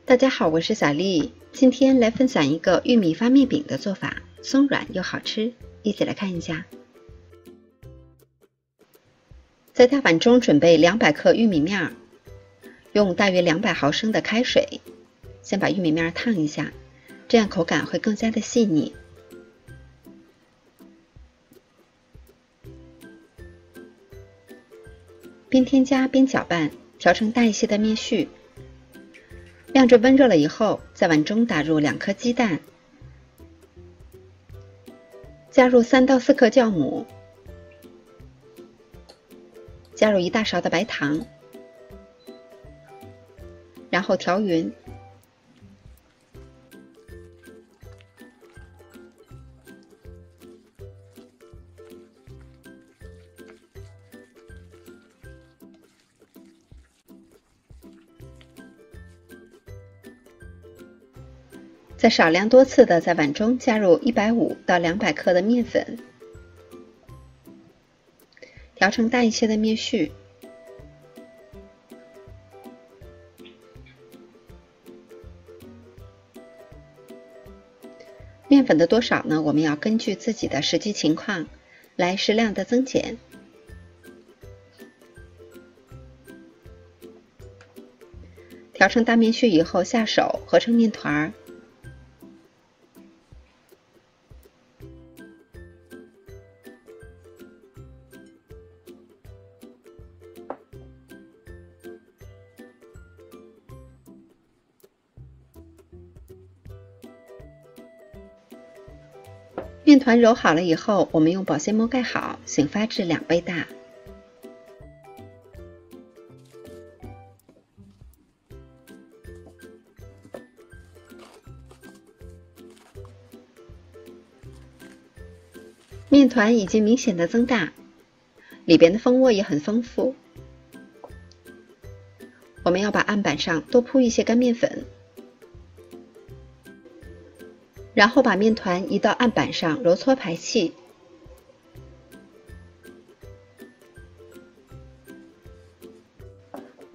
大家好，我是小丽，今天来分享一个玉米发面饼的做法，松软又好吃，一起来看一下。在大碗中准备200克玉米面，用大约200毫升的开水，先把玉米面烫一下，这样口感会更加的细腻。边添加边搅拌，调成大一些的面絮。晾着温热了以后，在碗中打入2颗鸡蛋，加入3到4克酵母，加入1大勺的白糖，然后调匀。再少量多次的在碗中加入150到200克的面粉，调成大一些的面絮，面粉的多少呢？我们要根据自己的实际情况来适量的增减。调成大面絮以后，下手和成面团。面团揉好了以后，我们用保鲜膜盖好，醒发至2倍大。面团已经明显的增大，里边的蜂窝也很丰富。我们要把案板上多铺一些干面粉，然后把面团移到案板上揉搓排气。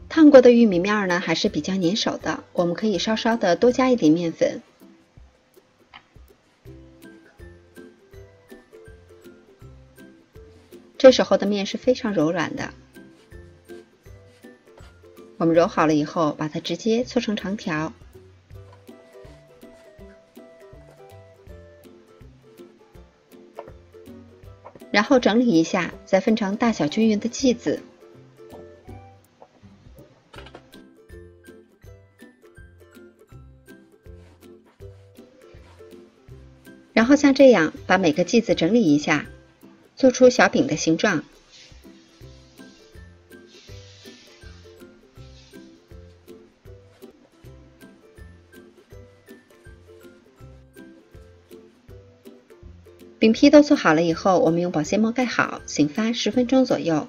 烫过的玉米面呢还是比较粘手的，我们可以稍稍的多加一点面粉。这时候的面是非常柔软的。我们揉好了以后，把它直接搓成长条。然后整理一下，再分成大小均匀的剂子。然后像这样把每个剂子整理一下，做出小饼的形状。饼皮都做好了以后，我们用保鲜膜盖好，醒发10分钟左右，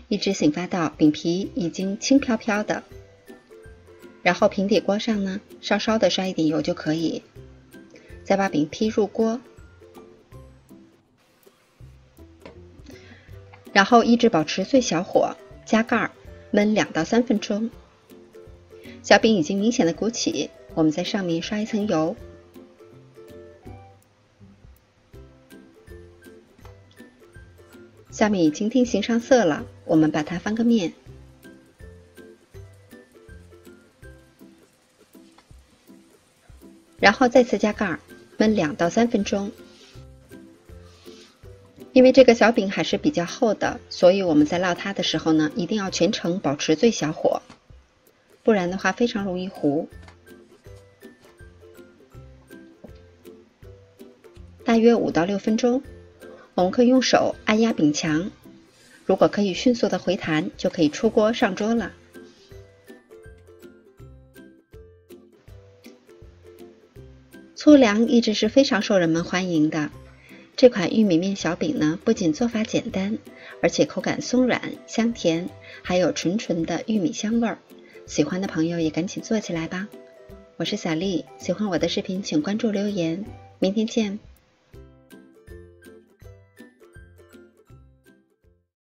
一直醒发到饼皮已经轻飘飘的。然后平底锅上呢，稍稍的刷一点油就可以。再把饼皮入锅，然后一直保持最小火，加盖焖2到3分钟。小饼已经明显的鼓起，我们在上面刷一层油。下面已经定型上色了，我们把它翻个面，然后再次加盖焖2到3分钟。因为这个小饼还是比较厚的，所以我们在烙它的时候呢，一定要全程保持最小火，不然的话非常容易糊。大约5到6分钟。我们可以用手按压饼墙，如果可以迅速的回弹，就可以出锅上桌了。粗粮一直是非常受人们欢迎的，这款玉米面小饼呢，不仅做法简单，而且口感松软香甜，还有纯纯的玉米香味儿。喜欢的朋友也赶紧做起来吧。我是小丽，喜欢我的视频请关注留言，明天见。